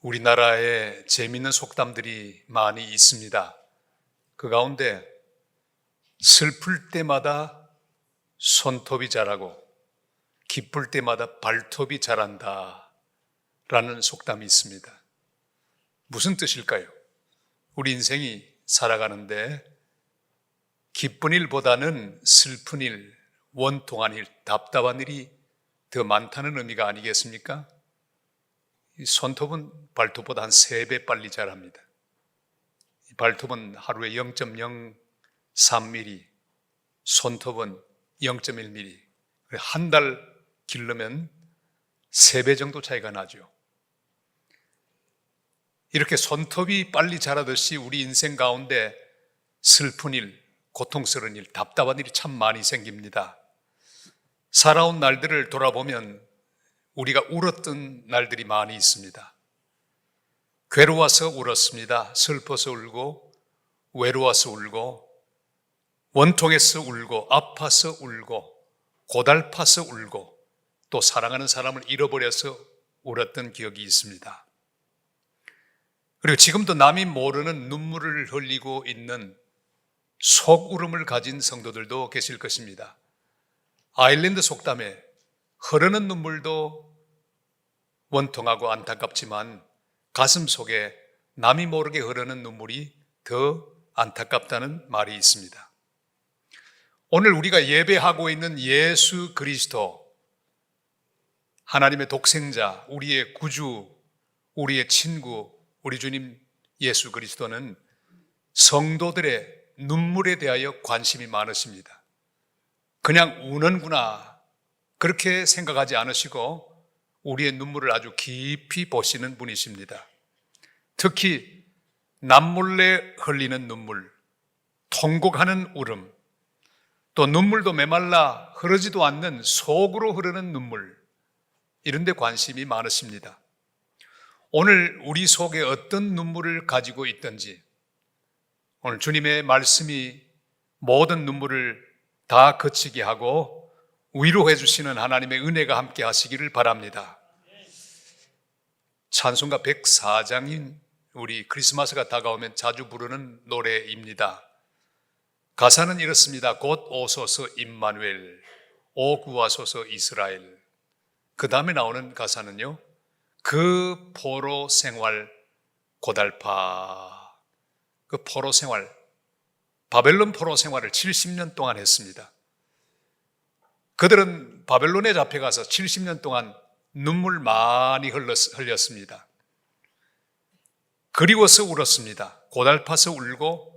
우리나라에 재미있는 속담들이 많이 있습니다. 그 가운데 슬플 때마다 손톱이 자라고 기쁠 때마다 발톱이 자란다 라는 속담이 있습니다. 무슨 뜻일까요? 우리 인생이 살아가는데 기쁜 일보다는 슬픈 일, 원통한 일, 답답한 일이 더 많다는 의미가 아니겠습니까? 이 손톱은 발톱보다 한 3배 빨리 자랍니다. 이 발톱은 하루에 0.03mm, 손톱은 0.1mm. 한 달 기르면 3배 정도 차이가 나죠. 이렇게 손톱이 빨리 자라듯이 우리 인생 가운데 슬픈 일, 고통스러운 일, 답답한 일이 참 많이 생깁니다. 살아온 날들을 돌아보면 우리가 울었던 날들이 많이 있습니다. 괴로워서 울었습니다. 슬퍼서 울고, 외로워서 울고, 원통해서 울고, 아파서 울고, 고달파서 울고, 또 사랑하는 사람을 잃어버려서 울었던 기억이 있습니다. 그리고 지금도 남이 모르는 눈물을 흘리고 있는 속울음을 가진 성도들도 계실 것입니다. 아일랜드 속담에 흐르는 눈물도 원통하고 안타깝지만 가슴 속에 남이 모르게 흐르는 눈물이 더 안타깝다는 말이 있습니다. 오늘 우리가 예배하고 있는 예수 그리스도, 하나님의 독생자, 우리의 구주, 우리의 친구, 우리 주님 예수 그리스도는 성도들의 눈물에 대하여 관심이 많으십니다. 그냥 우는구나 그렇게 생각하지 않으시고 우리의 눈물을 아주 깊이 보시는 분이십니다. 특히 남몰래 흘리는 눈물, 통곡하는 울음, 또 눈물도 메말라 흐르지도 않는 속으로 흐르는 눈물, 이런 데 관심이 많으십니다. 오늘 우리 속에 어떤 눈물을 가지고 있든지 오늘 주님의 말씀이 모든 눈물을 다 그치게 하고 위로해 주시는 하나님의 은혜가 함께 하시기를 바랍니다. 찬송가 104장인 우리 크리스마스가 다가오면 자주 부르는 노래입니다. 가사는 이렇습니다. 곧 오소서 임마누엘, 오 구하소서 이스라엘. 그 다음에 나오는 가사는요, 그 포로 생활 고달파. 그 포로 생활, 바벨론 포로 생활을 70년 동안 했습니다. 그들은 바벨론에 잡혀가서 70년 동안 눈물 많이 흘렸습니다. 그리워서 울었습니다. 고달파서 울고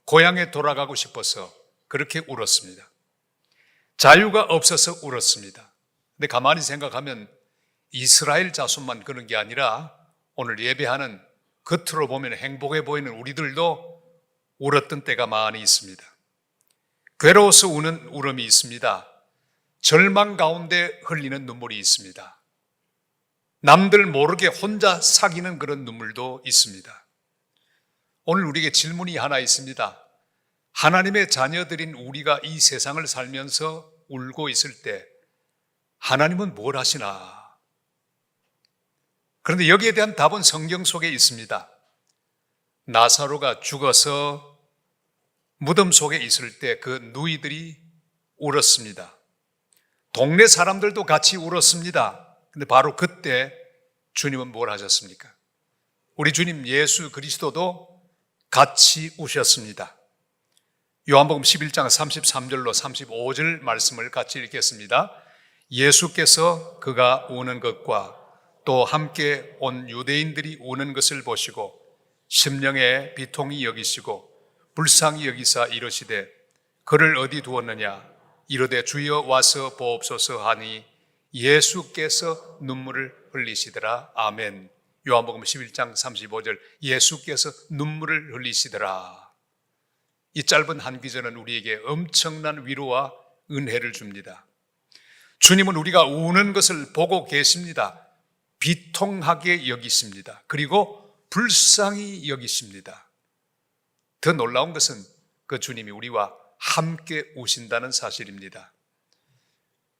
고향에 돌아가고 싶어서 그렇게 울었습니다. 자유가 없어서 울었습니다. 근데 가만히 생각하면 이스라엘 자손만 그런 게 아니라 오늘 예배하는 겉으로 보면 행복해 보이는 우리들도 울었던 때가 많이 있습니다. 괴로워서 우는 울음이 있습니다. 절망 가운데 흘리는 눈물이 있습니다. 남들 모르게 혼자 사귀는 그런 눈물도 있습니다. 오늘 우리에게 질문이 하나 있습니다. 하나님의 자녀들인 우리가 이 세상을 살면서 울고 있을 때 하나님은 뭘 하시나? 그런데 여기에 대한 답은 성경 속에 있습니다. 나사로가 죽어서 무덤 속에 있을 때 그 누이들이 울었습니다. 동네 사람들도 같이 울었습니다. 근데 바로 그때 주님은 뭘 하셨습니까? 우리 주님 예수 그리스도도 같이 우셨습니다. 요한복음 11장 33절로 35절 말씀을 같이 읽겠습니다. 예수께서 그가 우는 것과 또 함께 온 유대인들이 우는 것을 보시고 심령에 비통히 여기시고 불쌍히 여기사 이르시되 그를 어디 두었느냐? 이르되 주여 와서 보옵소서 하니 예수께서 눈물을 흘리시더라. 아멘. 요한복음 11장 35절 예수께서 눈물을 흘리시더라. 이 짧은 한 귀절은 우리에게 엄청난 위로와 은혜를 줍니다. 주님은 우리가 우는 것을 보고 계십니다. 비통하게 여기십니다. 그리고 불쌍히 여기십니다. 더 놀라운 것은 그 주님이 우리와 함께 우신다는 사실입니다.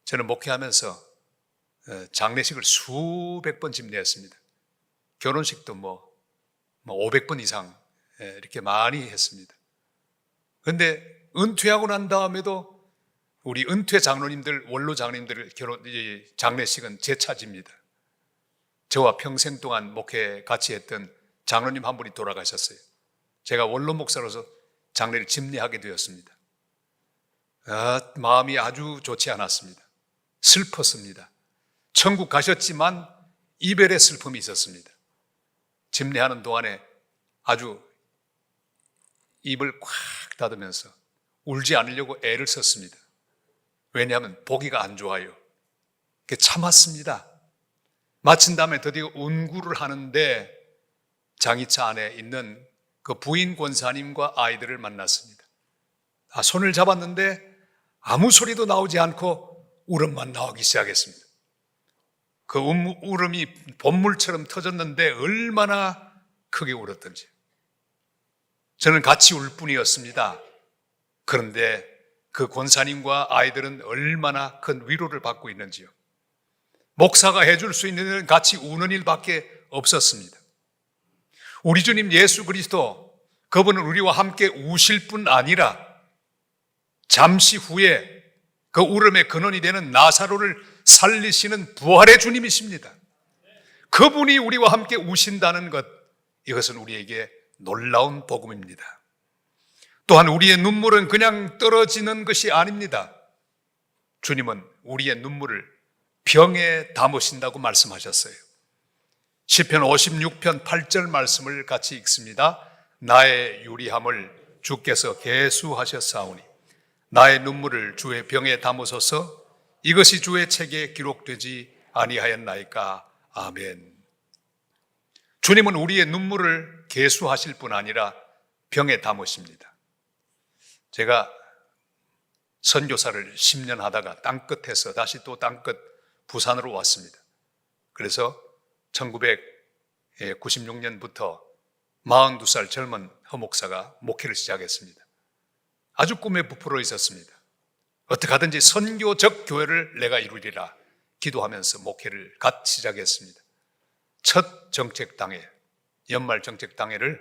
저는 목회하면서 장례식을 수백 번 집례했습니다. 결혼식도 500번 이상 이렇게 많이 했습니다. 그런데 은퇴하고 난 다음에도 우리 은퇴 장로님들, 원로 장로님들 장례식은 제 차지입니다. 저와 평생 동안 목회 같이 했던 장로님 한 분이 돌아가셨어요. 제가 원로 목사로서 장례를 집례하게 되었습니다. 마음이 아주 좋지 않았습니다. 슬펐습니다. 천국 가셨지만 이별의 슬픔이 있었습니다. 집례하는 동안에 아주 입을 꽉 닫으면서 울지 않으려고 애를 썼습니다. 왜냐하면 보기가 안 좋아요. 참았습니다. 마친 다음에 드디어 운구를 하는데 장의차 안에 있는 그 부인 권사님과 아이들을 만났습니다. 손을 잡았는데 아무 소리도 나오지 않고 울음만 나오기 시작했습니다. 그 울음이 봇물처럼 터졌는데 얼마나 크게 울었던지. 저는 같이 울 뿐이었습니다. 그런데 그 권사님과 아이들은 얼마나 큰 위로를 받고 있는지요. 목사가 해줄 수 있는 일은 같이 우는 일밖에 없었습니다. 우리 주님 예수 그리스도, 그분은 우리와 함께 우실 뿐 아니라 잠시 후에 그 울음의 근원이 되는 나사로를 살리시는 부활의 주님이십니다. 그분이 우리와 함께 우신다는 것, 이것은 우리에게 놀라운 복음입니다. 또한 우리의 눈물은 그냥 떨어지는 것이 아닙니다. 주님은 우리의 눈물을 병에 담으신다고 말씀하셨어요. 시편 56편 8절 말씀을 같이 읽습니다. 나의 유리함을 주께서 계수하셨사오니 나의 눈물을 주의 병에 담으소서. 이것이 주의 책에 기록되지 아니하였나이까. 아멘. 주님은 우리의 눈물을 계수하실 뿐 아니라 병에 담으십니다. 제가 선교사를 10년 하다가 땅끝에서 다시 또 땅끝 부산으로 왔습니다. 그래서 1996년부터 42살 젊은 허목사가 목회를 시작했습니다. 아주 꿈에 부풀어 있었습니다. 어떻게 하든지 선교적 교회를 내가 이루리라 기도하면서 목회를 갓 시작했습니다. 첫 정책당회, 연말 정책당회를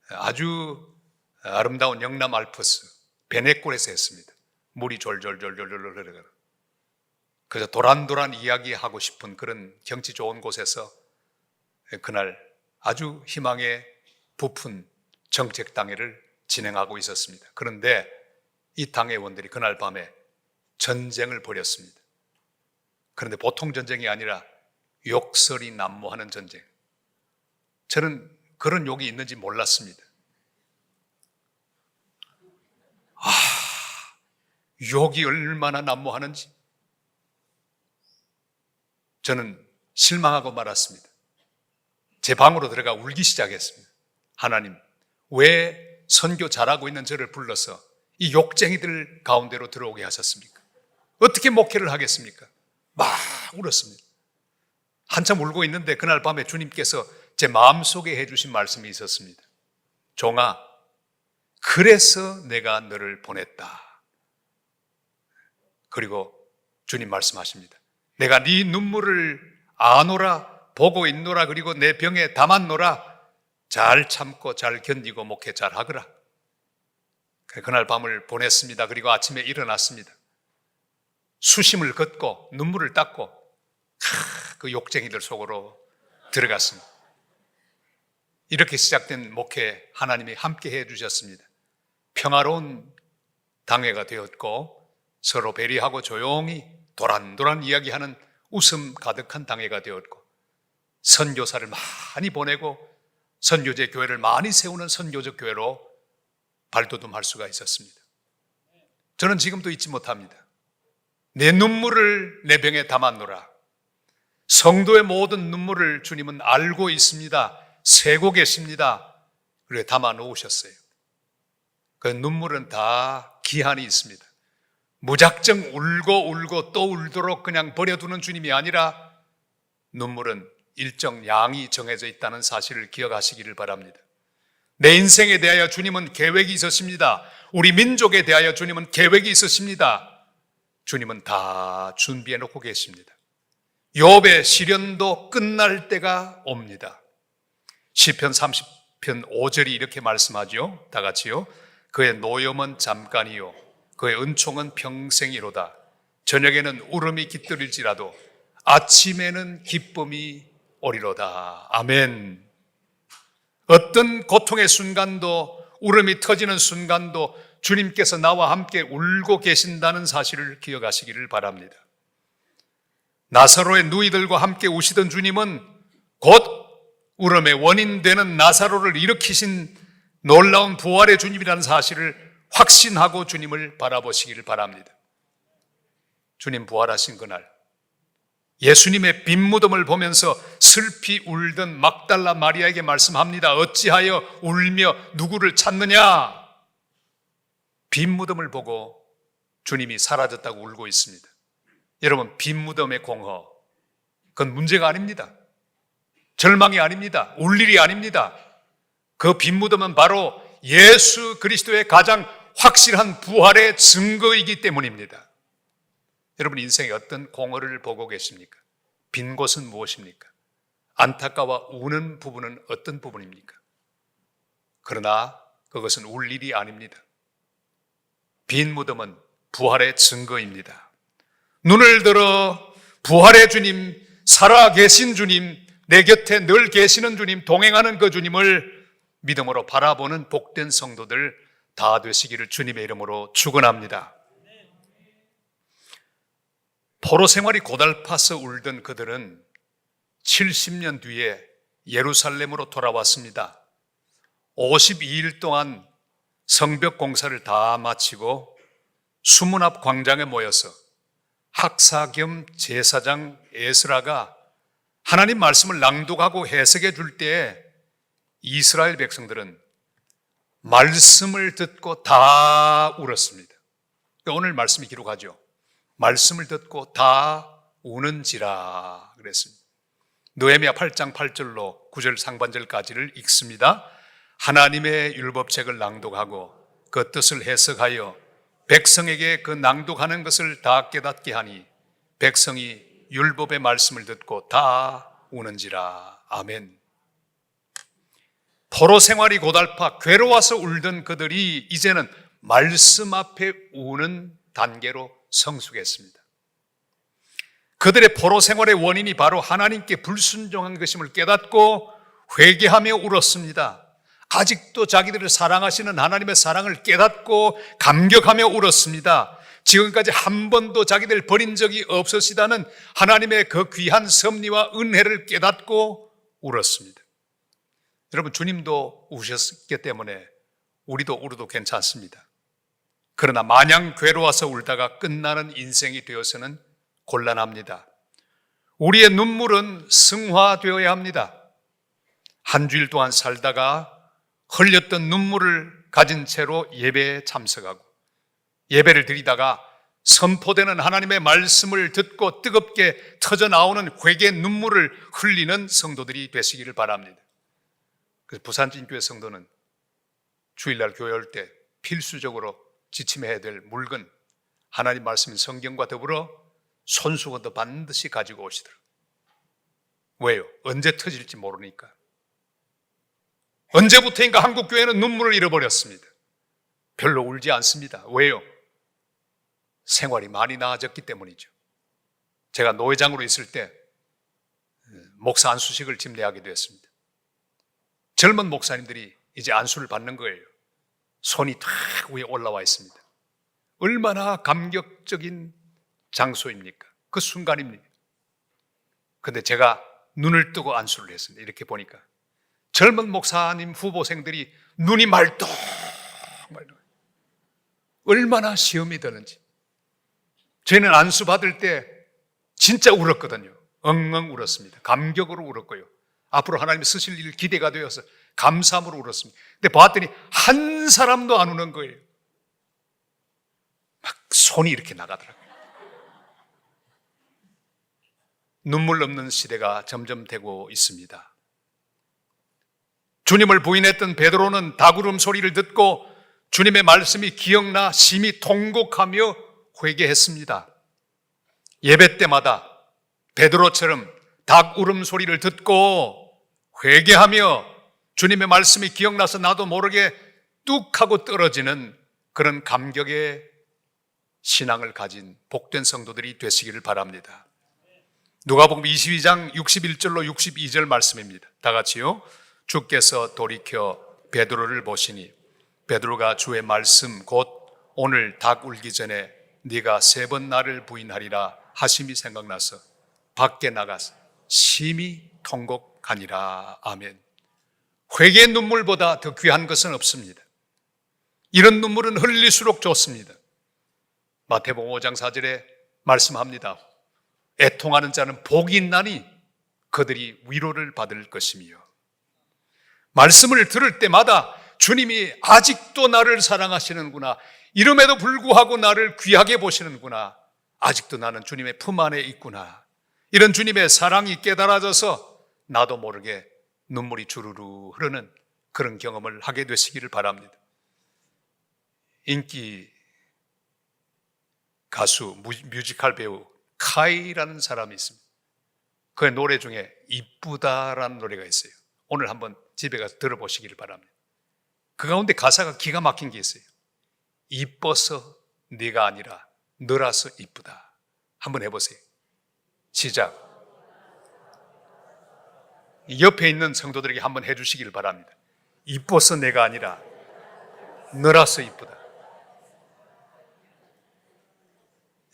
아주 아름다운 영남 알프스 베네골에서 했습니다. 물이 졸졸졸졸졸 흐르고 그래서 도란도란 이야기하고 싶은 그런 경치 좋은 곳에서 그날 아주 희망에 부푼 정책당회를 진행하고 있었습니다. 그런데 이 당회원들이 그날 밤에 전쟁을 벌였습니다. 그런데 보통 전쟁이 아니라 욕설이 난무하는 전쟁. 저는 그런 욕이 있는지 몰랐습니다. 욕이 얼마나 난무하는지 저는 실망하고 말았습니다. 제 방으로 들어가 울기 시작했습니다. 하나님, 왜 선교 잘하고 있는 저를 불러서 이 욕쟁이들 가운데로 들어오게 하셨습니까? 어떻게 목회를 하겠습니까? 막 울었습니다. 한참 울고 있는데 그날 밤에 주님께서 제 마음속에 해주신 말씀이 있었습니다. 종아, 그래서 내가 너를 보냈다. 그리고 주님 말씀하십니다. 내가 네 눈물을 아노라, 보고 있노라, 그리고 내 병에 담았노라. 잘 참고 잘 견디고 목회 잘 하거라. 그날 밤을 보냈습니다. 그리고 아침에 일어났습니다. 수심을 걷고 눈물을 닦고 그 욕쟁이들 속으로 들어갔습니다. 이렇게 시작된 목회 하나님이 함께 해주셨습니다. 평화로운 당회가 되었고 서로 배려하고 조용히 도란도란 이야기하는 웃음 가득한 당회가 되었고 선교사를 많이 보내고 선교제 교회를 많이 세우는 선교적 교회로 발돋움할 수가 있었습니다. 저는 지금도 잊지 못합니다. 내 눈물을 내 병에 담았노라. 성도의 모든 눈물을 주님은 알고 있습니다. 세고 계십니다. 그래 담아 놓으셨어요. 그 눈물은 다 기한이 있습니다. 무작정 울고 또 울도록 그냥 버려두는 주님이 아니라 눈물은 일정 양이 정해져 있다는 사실을 기억하시기를 바랍니다. 내 인생에 대하여 주님은 계획이 있으십니다. 우리 민족에 대하여 주님은 계획이 있으십니다. 주님은 다 준비해 놓고 계십니다. 욥의 시련도 끝날 때가 옵니다. 시편 30편 5절이 이렇게 말씀하죠. 다 같이요. 그의 노염은 잠깐이요 그의 은총은 평생이로다. 저녁에는 울음이 깃들일지라도 아침에는 기쁨이 오리로다. 아멘. 어떤 고통의 순간도, 울음이 터지는 순간도 주님께서 나와 함께 울고 계신다는 사실을 기억하시기를 바랍니다. 나사로의 누이들과 함께 우시던 주님은 곧 울음의 원인 되는 나사로를 일으키신 놀라운 부활의 주님이라는 사실을 확신하고 주님을 바라보시기를 바랍니다. 주님 부활하신 그날 예수님의 빈 무덤을 보면서 슬피 울던 막달라 마리아에게 말씀합니다. 어찌하여 울며 누구를 찾느냐? 빈 무덤을 보고 주님이 사라졌다고 울고 있습니다. 여러분, 빈 무덤의 공허, 그건 문제가 아닙니다. 절망이 아닙니다. 울 일이 아닙니다. 그 빈 무덤은 바로 예수 그리스도의 가장 확실한 부활의 증거이기 때문입니다. 여러분, 인생에 어떤 공허를 보고 계십니까? 빈 곳은 무엇입니까? 안타까워 우는 부분은 어떤 부분입니까? 그러나 그것은 울 일이 아닙니다. 빈 무덤은 부활의 증거입니다. 눈을 들어 부활의 주님, 살아계신 주님, 내 곁에 늘 계시는 주님, 동행하는 그 주님을 믿음으로 바라보는 복된 성도들 다 되시기를 주님의 이름으로 축원합니다. 포로 생활이 고달파서 울던 그들은 70년 뒤에 예루살렘으로 돌아왔습니다. 52일 동안 성벽 공사를 다 마치고 수문 앞 광장에 모여서 학사 겸 제사장 에스라가 하나님 말씀을 낭독하고 해석해 줄 때에 이스라엘 백성들은 말씀을 듣고 다 울었습니다. 오늘 말씀이 기록하죠. 말씀을 듣고 다 우는지라 그랬습니다. 느헤미야 8장 8절로 9절 상반절까지를 읽습니다. 하나님의 율법책을 낭독하고 그 뜻을 해석하여 백성에게 그 낭독하는 것을 다 깨닫게 하니 백성이 율법의 말씀을 듣고 다 우는지라. 아멘. 포로 생활이 고달파 괴로워서 울던 그들이 이제는 말씀 앞에 우는 단계로 성숙했습니다. 그들의 포로 생활의 원인이 바로 하나님께 불순종한 것임을 깨닫고 회개하며 울었습니다. 아직도 자기들을 사랑하시는 하나님의 사랑을 깨닫고 감격하며 울었습니다. 지금까지 한 번도 자기들 버린 적이 없으시다는 하나님의 그 귀한 섭리와 은혜를 깨닫고 울었습니다. 여러분, 주님도 우셨기 때문에 우리도 울어도 괜찮습니다. 그러나 마냥 괴로워서 울다가 끝나는 인생이 되어서는 곤란합니다. 우리의 눈물은 승화되어야 합니다. 한 주일 동안 살다가 흘렸던 눈물을 가진 채로 예배에 참석하고 예배를 드리다가 선포되는 하나님의 말씀을 듣고 뜨겁게 터져나오는 회개 눈물을 흘리는 성도들이 되시기를 바랍니다. 그래서 부산진교회 성도는 주일날 교회 올 때 필수적으로 지침해야 될 물건, 하나님 말씀인 성경과 더불어 손수건도 반드시 가지고 오시더라고요. 왜요? 언제 터질지 모르니까. 언제부터인가 한국교회는 눈물을 잃어버렸습니다. 별로 울지 않습니다. 왜요? 생활이 많이 나아졌기 때문이죠. 제가 노회장으로 있을 때 목사 안수식을 집례하게 되었습니다. 젊은 목사님들이 이제 안수를 받는 거예요. 손이 탁 위에 올라와 있습니다. 얼마나 감격적인 장소입니까? 그 순간입니다. 그런데 제가 눈을 뜨고 안수를 했습니다. 이렇게 보니까 젊은 목사님 후보생들이 눈이 말똥 얼마나 시험이 되는지. 저희는 안수 받을 때 진짜 울었거든요. 엉엉 울었습니다. 감격으로 울었고요. 앞으로 하나님이 쓰실 일 기대가 되어서 감사함으로 울었습니다. 근데 봤더니 한 사람도 안 우는 거예요. 막 손이 이렇게 나가더라고요. 눈물 없는 시대가 점점 되고 있습니다. 주님을 부인했던 베드로는 닭울음 소리를 듣고 주님의 말씀이 기억나 심히 통곡하며 회개했습니다. 예배 때마다 베드로처럼 닭 울음 소리를 듣고 회개하며 주님의 말씀이 기억나서 나도 모르게 뚝 하고 떨어지는 그런 감격의 신앙을 가진 복된 성도들이 되시기를 바랍니다. 누가복음 22장 61절로 62절 말씀입니다. 다 같이요. 주께서 돌이켜 베드로를 보시니 베드로가 주의 말씀 곧 오늘 닭 울기 전에 네가 3번 나를 부인하리라 하심이 생각나서 밖에 나가서 심히 통곡하니라. 아멘. 회개의 눈물보다 더 귀한 것은 없습니다. 이런 눈물은 흘릴수록 좋습니다. 마태복음 5장 4절에 말씀합니다. 애통하는 자는 복이 있나니 그들이 위로를 받을 것이며. 말씀을 들을 때마다 주님이 아직도 나를 사랑하시는구나, 이름에도 불구하고 나를 귀하게 보시는구나, 아직도 나는 주님의 품 안에 있구나, 이런 주님의 사랑이 깨달아져서 나도 모르게 눈물이 주르르 흐르는 그런 경험을 하게 되시기를 바랍니다. 인기 가수, 뮤지컬 배우 카이라는 사람이 있습니다. 그의 노래 중에 이쁘다라는 노래가 있어요. 오늘 한번 집에 가서 들어보시기를 바랍니다. 그 가운데 가사가 기가 막힌 게 있어요. 이뻐서 네가 아니라 너라서 이쁘다. 한번 해보세요. 시작. 옆에 있는 성도들에게 한번 해주시기를 바랍니다. 이뻐서 내가 아니라 너라서 이쁘다.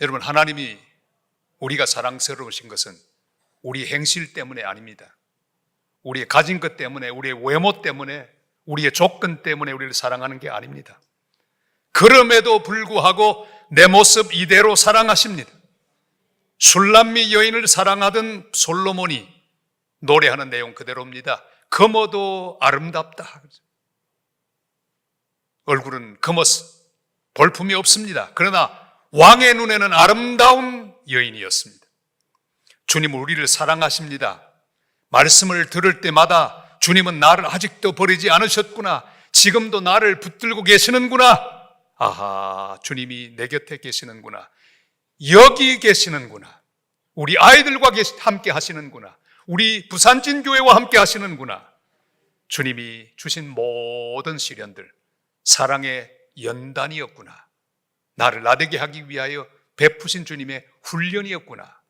여러분, 하나님이 우리가 사랑스러우신 것은 우리 행실 때문에 아닙니다. 우리의 가진 것 때문에, 우리의 외모 때문에, 우리의 조건 때문에 우리를 사랑하는 게 아닙니다. 그럼에도 불구하고 내 모습 이대로 사랑하십니다. 술람미 여인을 사랑하던 솔로몬이 노래하는 내용 그대로입니다. 검어도 아름답다. 얼굴은 검었어. 볼품이 없습니다. 그러나 왕의 눈에는 아름다운 여인이었습니다. 주님은 우리를 사랑하십니다. 말씀을 들을 때마다 주님은 나를 아직도 버리지 않으셨구나, 지금도 나를 붙들고 계시는구나, 아하, 주님이 내 곁에 계시는구나, 여기 계시는구나, 우리 아이들과 함께 하시는구나, 우리 부산진교회와 함께 하시는구나, 주님이 주신 모든 시련들 사랑의 연단이었구나, 나를 나되게 하기 위하여 베푸신 주님의 훈련이었구나,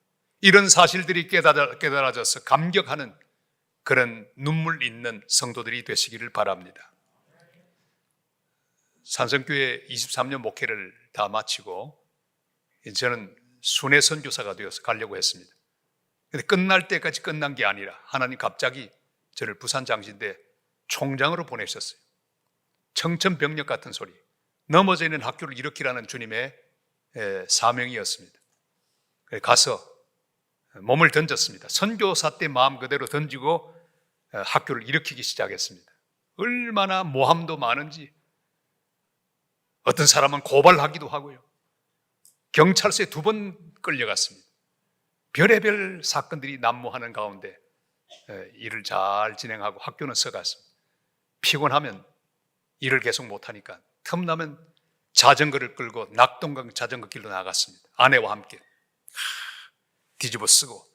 이런 사실들이 깨달아져서 감격하는 그런 눈물 있는 성도들이 되시기를 바랍니다. 산성교회 23년 목회를 다 마치고 저는 순회 선교사가 되어서 가려고 했습니다. 근데 끝날 때까지 끝난 게 아니라 하나님 갑자기 저를 부산장신대 총장으로 보내셨어요. 청천벽력 같은 소리, 넘어져 있는 학교를 일으키라는 주님의 사명이었습니다. 가서 몸을 던졌습니다. 선교사 때 마음 그대로 던지고 학교를 일으키기 시작했습니다. 얼마나 모함도 많은지, 어떤 사람은 고발하기도 하고요, 경찰서에 2번 끌려갔습니다. 별의별 사건들이 난무하는 가운데 일을 잘 진행하고 학교는 서갔습니다. 피곤하면 일을 계속 못하니까 틈나면 자전거를 끌고 낙동강 자전거 길로 나갔습니다. 아내와 함께 뒤집어 쓰고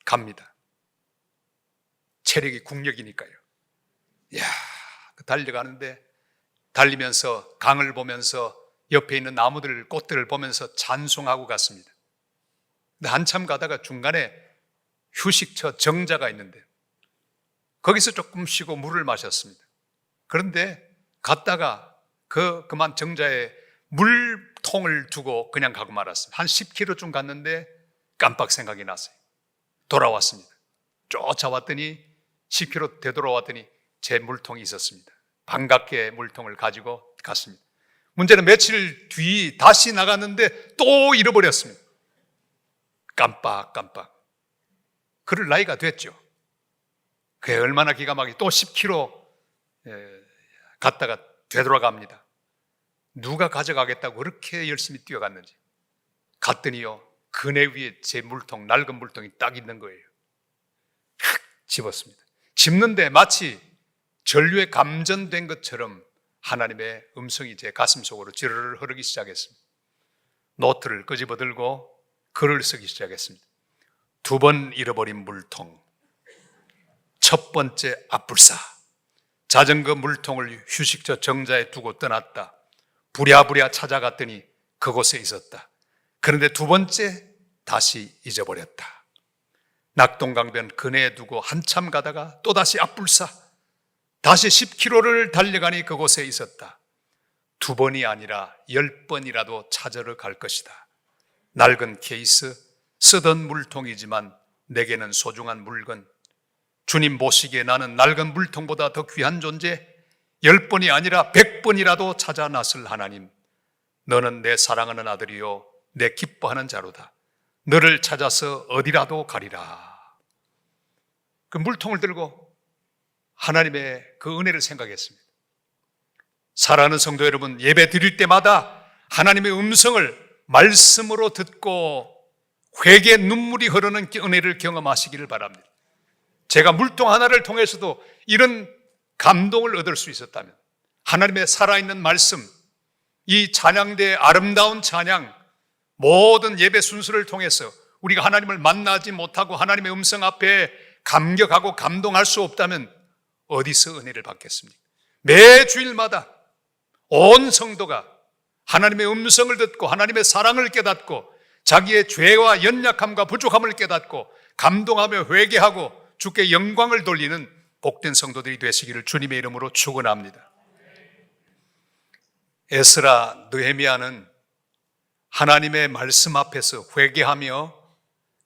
갑니다. 체력이 국력이니까요. 이야, 달려가는데 달리면서 강을 보면서 옆에 있는 나무들, 꽃들을 보면서 찬송하고 갔습니다. 근데 한참 가다가 중간에 휴식처 정자가 있는데 거기서 조금 쉬고 물을 마셨습니다. 그런데 갔다가 그만 정자에 물통을 두고 그냥 가고 말았습니다. 한 10km쯤 갔는데 깜빡 생각이 났어요. 돌아왔습니다. 쫓아왔더니 10km 되돌아왔더니 제 물통이 있었습니다. 반갑게 물통을 가지고 갔습니다. 문제는 며칠 뒤 다시 나갔는데 또 잃어버렸습니다. 깜빡. 그럴 나이가 됐죠. 그게 얼마나 기가 막히게 또 10km 갔다가 되돌아갑니다. 누가 가져가겠다고 그렇게 열심히 뛰어갔는지. 갔더니요, 그네 위에 제 물통, 낡은 물통이 딱 있는 거예요. 탁 집었습니다. 집는데 마치 전류에 감전된 것처럼 하나님의 음성이 제 가슴 속으로 지르르 흐르기 시작했습니다. 노트를 끄집어 들고 글을 쓰기 시작했습니다. 2번 잃어버린 물통, 첫 번째 앞불사, 자전거 물통을 휴식처 정자에 두고 떠났다. 부랴부랴 찾아갔더니 그곳에 있었다. 그런데 두 번째 다시 잊어버렸다. 낙동강변 근해에 두고 한참 가다가 또다시 앞불사, 다시 10km를 달려가니 그곳에 있었다. 두 번이 아니라 10번이라도 찾으러 갈 것이다. 낡은 케이스, 쓰던 물통이지만 내게는 소중한 물건. 주님 보시기에 나는 낡은 물통보다 더 귀한 존재, 10번이 아니라 100번이라도 찾아 나설 하나님. 너는 내 사랑하는 아들이요 내 기뻐하는 자로다. 너를 찾아서 어디라도 가리라. 그 물통을 들고 하나님의 그 은혜를 생각했습니다. 사랑하는 성도 여러분, 예배 드릴 때마다 하나님의 음성을 말씀으로 듣고 회개의 눈물이 흐르는 은혜를 경험하시기를 바랍니다. 제가 물통 하나를 통해서도 이런 감동을 얻을 수 있었다면, 하나님의 살아있는 말씀, 이 찬양대의 아름다운 찬양, 모든 예배 순서를 통해서 우리가 하나님을 만나지 못하고 하나님의 음성 앞에 감격하고 감동할 수 없다면 어디서 은혜를 받겠습니까? 매 주일마다 온 성도가 하나님의 음성을 듣고 하나님의 사랑을 깨닫고 자기의 죄와 연약함과 부족함을 깨닫고 감동하며 회개하고 주께 영광을 돌리는 복된 성도들이 되시기를 주님의 이름으로 축원합니다. 에스라, 느헤미야는 하나님의 말씀 앞에서 회개하며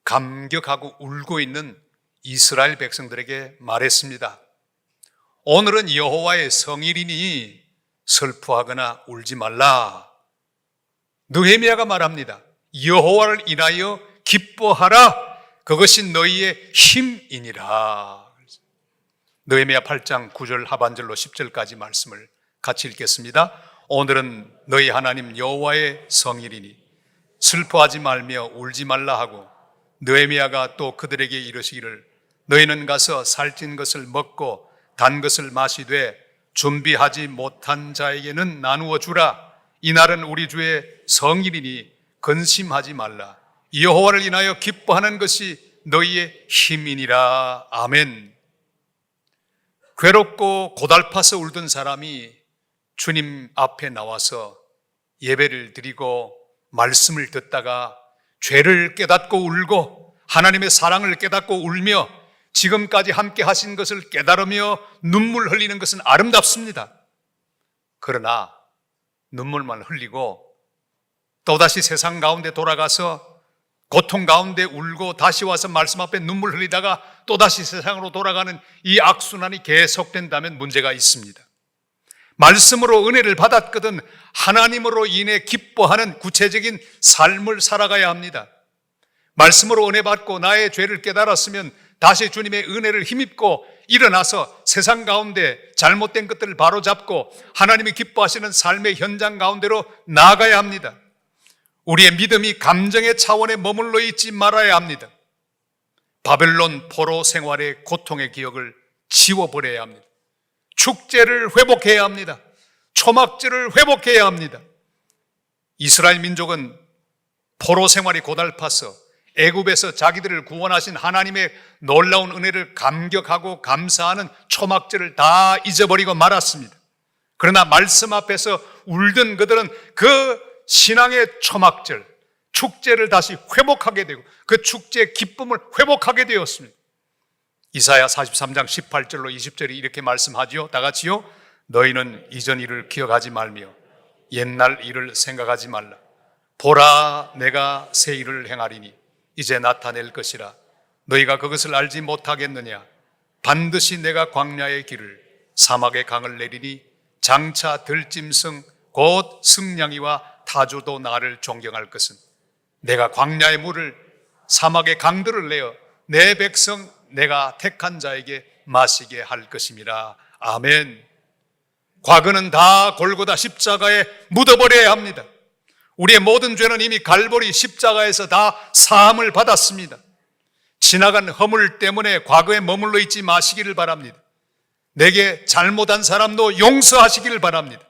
감격하고 울고 있는 이스라엘 백성들에게 말했습니다. 오늘은 여호와의 성일이니 슬퍼하거나 울지 말라. 느헤미야가 말합니다. 여호와를 인하여 기뻐하라. 그것이 너희의 힘이니라. 느헤미야 8장 9절 하반절로 10절까지 말씀을 같이 읽겠습니다. 오늘은 너희 하나님 여호와의 성일이니 슬퍼하지 말며 울지 말라 하고, 느헤미야가 또 그들에게 이르시기를 너희는 가서 살찐 것을 먹고 단 것을 마시되 준비하지 못한 자에게는 나누어 주라. 이날은 우리 주의 성일이니 근심하지 말라. 여호와를 인하여 기뻐하는 것이 너희의 힘이니라. 아멘. 괴롭고 고달파서 울던 사람이 주님 앞에 나와서 예배를 드리고 말씀을 듣다가 죄를 깨닫고 울고 하나님의 사랑을 깨닫고 울며 지금까지 함께 하신 것을 깨달으며 눈물 흘리는 것은 아름답습니다. 그러나 눈물만 흘리고 또다시 세상 가운데 돌아가서 고통 가운데 울고 다시 와서 말씀 앞에 눈물 흘리다가 또다시 세상으로 돌아가는 이 악순환이 계속된다면 문제가 있습니다. 말씀으로 은혜를 받았거든 하나님으로 인해 기뻐하는 구체적인 삶을 살아가야 합니다. 말씀으로 은혜 받고 나의 죄를 깨달았으면 다시 주님의 은혜를 힘입고 일어나서 세상 가운데 잘못된 것들을 바로잡고 하나님이 기뻐하시는 삶의 현장 가운데로 나아가야 합니다. 우리의 믿음이 감정의 차원에 머물러 있지 말아야 합니다. 바벨론 포로 생활의 고통의 기억을 지워버려야 합니다. 축제를 회복해야 합니다. 초막절을 회복해야 합니다. 이스라엘 민족은 포로 생활이 고달파서 애굽에서 자기들을 구원하신 하나님의 놀라운 은혜를 감격하고 감사하는 초막절을 다 잊어버리고 말았습니다. 그러나 말씀 앞에서 울던 그들은 그 신앙의 초막절, 축제를 다시 회복하게 되고 그 축제의 기쁨을 회복하게 되었습니다. 이사야 43장 18절로 20절이 이렇게 말씀하지요. 다 같이요. 너희는 이전 일을 기억하지 말며 옛날 일을 생각하지 말라. 보라, 내가 새 일을 행하리니 이제 나타낼 것이라. 너희가 그것을 알지 못하겠느냐. 반드시 내가 광야의 길을 사막의 강을 내리니 장차 들짐승 곧 승냥이와 타조도 나를 존경할 것은 내가 광야의 물을 사막의 강들을 내어 내 백성 내가 택한 자에게 마시게 할 것임이라. 아멘. 과거는 다 골고다 십자가에 묻어버려야 합니다. 우리의 모든 죄는 이미 갈보리 십자가에서 다 사함을 받았습니다. 지나간 허물 때문에 과거에 머물러 있지 마시기를 바랍니다. 내게 잘못한 사람도 용서하시기를 바랍니다.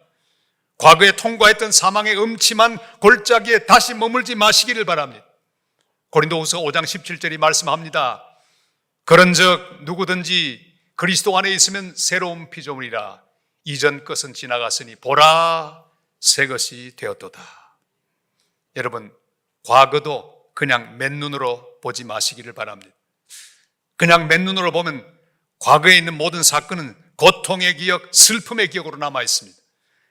과거에 통과했던 사망의 음침한 골짜기에 다시 머물지 마시기를 바랍니다. 고린도후서 5장 17절이 말씀합니다. 그런즉 누구든지 그리스도 안에 있으면 새로운 피조물이라 이전 것은 지나갔으니 보라 새 것이 되었도다. 여러분, 과거도 그냥 맨눈으로 보지 마시기를 바랍니다. 그냥 맨눈으로 보면 과거에 있는 모든 사건은 고통의 기억, 슬픔의 기억으로 남아 있습니다.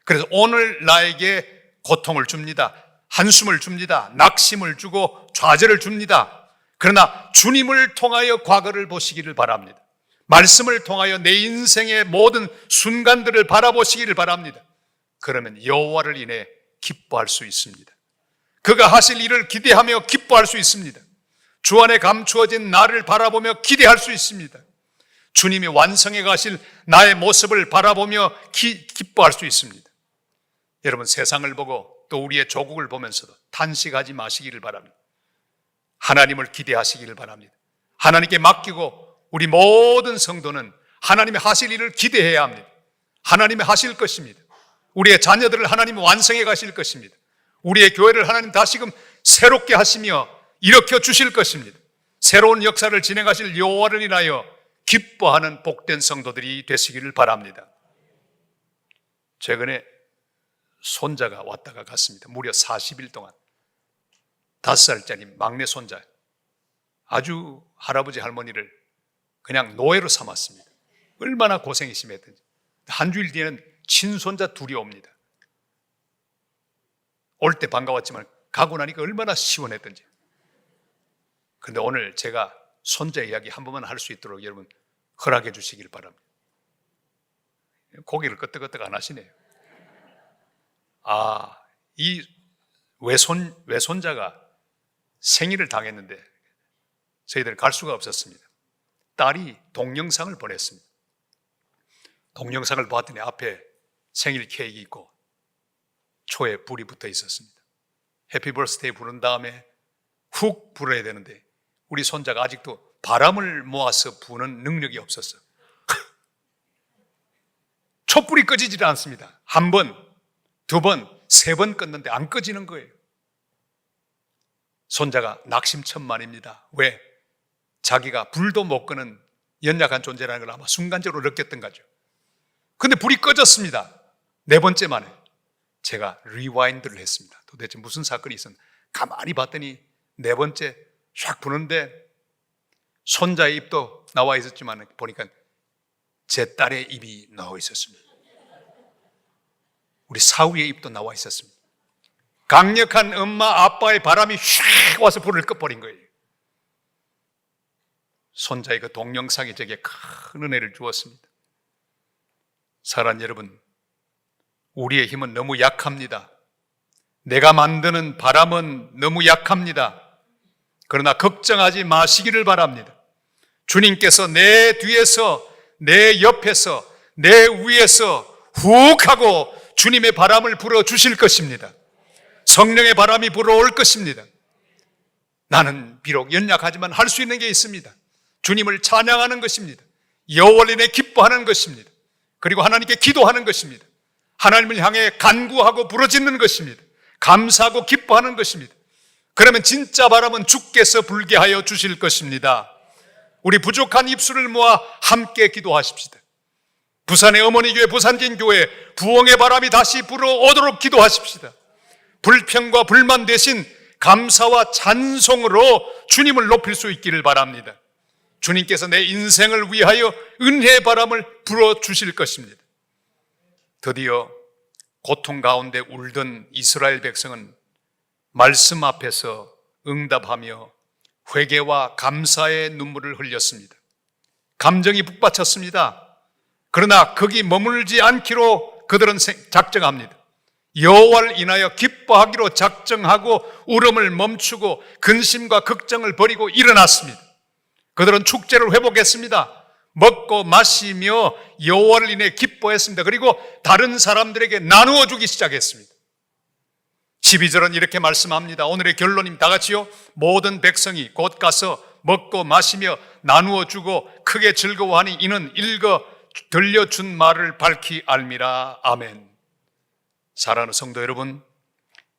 그래서 오늘 나에게 고통을 줍니다. 한숨을 줍니다. 낙심을 주고 좌절을 줍니다. 그러나 주님을 통하여 과거를 보시기를 바랍니다. 말씀을 통하여 내 인생의 모든 순간들을 바라보시기를 바랍니다. 그러면 여호와를 인해 기뻐할 수 있습니다. 그가 하실 일을 기대하며 기뻐할 수 있습니다. 주 안에 감추어진 나를 바라보며 기대할 수 있습니다. 주님이 완성해 가실 나의 모습을 바라보며 기뻐할 수 있습니다. 여러분, 세상을 보고 또 우리의 조국을 보면서도 탄식하지 마시기를 바랍니다. 하나님을 기대하시기를 바랍니다. 하나님께 맡기고 우리 모든 성도는 하나님이 하실 일을 기대해야 합니다. 하나님이 하실 것입니다. 우리의 자녀들을 하나님이 완성해 가실 것입니다. 우리의 교회를 하나님 다시금 새롭게 하시며 일으켜 주실 것입니다. 새로운 역사를 진행하실 여호와를 인하여 기뻐하는 복된 성도들이 되시기를 바랍니다. 최근에 손자가 왔다가 갔습니다. 무려 40일 동안 5살짜리 막내 손자, 아주 할아버지 할머니를 그냥 노예로 삼았습니다. 얼마나 고생이 심했든지. 한 주일 뒤에는 친손자 둘이 옵니다. 올 때 반가웠지만 가고 나니까 얼마나 시원했든지. 그런데 오늘 제가 손자 이야기 한 번만 할 수 있도록 여러분 허락해 주시길 바랍니다. 고개를 끄덕끄덕 안 하시네요. 이 외손자가 생일을 당했는데 저희들 갈 수가 없었습니다. 딸이 동영상을 보냈습니다. 동영상을 봤더니 앞에 생일 케이크 있고 초에 불이 붙어 있었습니다. 해피 버스데이 부른 다음에 훅 불어야 되는데 우리 손자가 아직도 바람을 모아서 부는 능력이 없었어요. 촛불이 꺼지질 않습니다. 한 번, 두 번, 세 번 껐는데 안 꺼지는 거예요. 손자가 낙심천만입니다. 왜? 자기가 불도 못 끄는 연약한 존재라는 걸 아마 순간적으로 느꼈던 거죠. 근데 불이 꺼졌습니다. 네 번째 만에 제가 리와인드를 했습니다. 도대체 무슨 사건이 있었나 가만히 봤더니 네 번째 샥 부는데 손자의 입도 나와 있었지만 보니까 제 딸의 입이 나와 있었습니다. 우리 사위의 입도 나와 있었습니다. 강력한 엄마 아빠의 바람이 샥 와서 불을 꺼버린 거예요. 손자의 그 동영상이 제게 큰 은혜를 주었습니다. 사랑하는 여러분, 우리의 힘은 너무 약합니다. 내가 만드는 바람은 너무 약합니다. 그러나 걱정하지 마시기를 바랍니다. 주님께서 내 뒤에서, 내 옆에서, 내 위에서 훅 하고 주님의 바람을 불어주실 것입니다. 성령의 바람이 불어올 것입니다. 나는 비록 연약하지만 할 수 있는 게 있습니다. 주님을 찬양하는 것입니다. 여호와를 인해 기뻐하는 것입니다. 그리고 하나님께 기도하는 것입니다. 하나님을 향해 간구하고 부르짖는 것입니다. 감사하고 기뻐하는 것입니다. 그러면 진짜 바람은 주께서 불게 하여 주실 것입니다. 우리 부족한 입술을 모아 함께 기도하십시다. 부산의 어머니교회 부산진교회 부흥의 바람이 다시 불어오도록 기도하십시다. 불평과 불만 대신 감사와 찬송으로 주님을 높일 수 있기를 바랍니다. 주님께서 내 인생을 위하여 은혜의 바람을 불어주실 것입니다. 드디어 고통 가운데 울던 이스라엘 백성은 말씀 앞에서 응답하며 회개와 감사의 눈물을 흘렸습니다. 감정이 북받쳤습니다. 그러나 거기 머물지 않기로 그들은 작정합니다. 여호와를 인하여 기뻐하기로 작정하고 울음을 멈추고 근심과 걱정을 버리고 일어났습니다. 그들은 축제를 회복했습니다. 먹고 마시며 여호와를 인해 기뻐했습니다. 그리고 다른 사람들에게 나누어 주기 시작했습니다. 12절은 이렇게 말씀합니다. 오늘의 결론입니다. 다 같이요. 모든 백성이 곧 가서 먹고 마시며 나누어 주고 크게 즐거워하니 이는 읽어 들려준 말을 밝히 알미라. 아멘. 사랑하는 성도 여러분,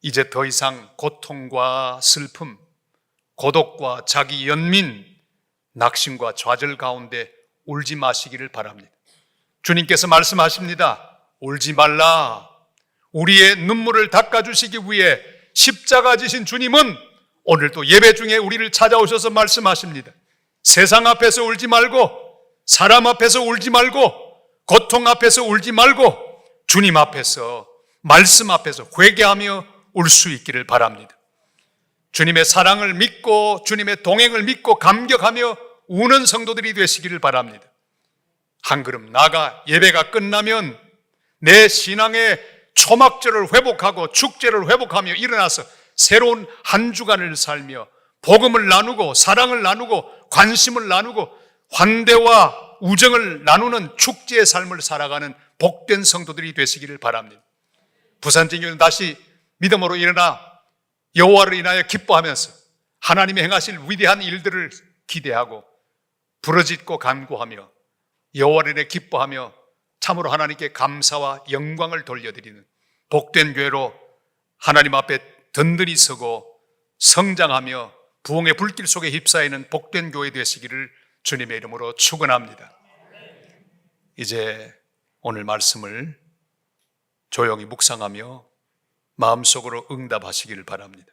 이제 더 이상 고통과 슬픔, 고독과 자기 연민, 낙심과 좌절 가운데 울지 마시기를 바랍니다. 주님께서 말씀하십니다. 울지 말라. 우리의 눈물을 닦아주시기 위해 십자가 지신 주님은 오늘도 예배 중에 우리를 찾아오셔서 말씀하십니다. 세상 앞에서 울지 말고, 사람 앞에서 울지 말고, 고통 앞에서 울지 말고, 주님 앞에서, 말씀 앞에서 회개하며 울 수 있기를 바랍니다. 주님의 사랑을 믿고 주님의 동행을 믿고 감격하며 우는 성도들이 되시기를 바랍니다. 한 걸음 나아가 예배가 끝나면 내 신앙의 초막절을 회복하고 축제를 회복하며 일어나서 새로운 한 주간을 살며 복음을 나누고 사랑을 나누고 관심을 나누고 환대와 우정을 나누는 축제의 삶을 살아가는 복된 성도들이 되시기를 바랍니다. 부산진교는 다시 믿음으로 일어나 여호와를 인하여 기뻐하면서 하나님이 행하실 위대한 일들을 기대하고 부르짖고 간구하며 여호와를 인해 기뻐하며 참으로 하나님께 감사와 영광을 돌려드리는 복된 교회로 하나님 앞에 든든히 서고 성장하며 부흥의 불길 속에 휩싸이는 복된 교회 되시기를 주님의 이름으로 축원합니다. 이제 오늘 말씀을 조용히 묵상하며 마음속으로 응답하시기를 바랍니다.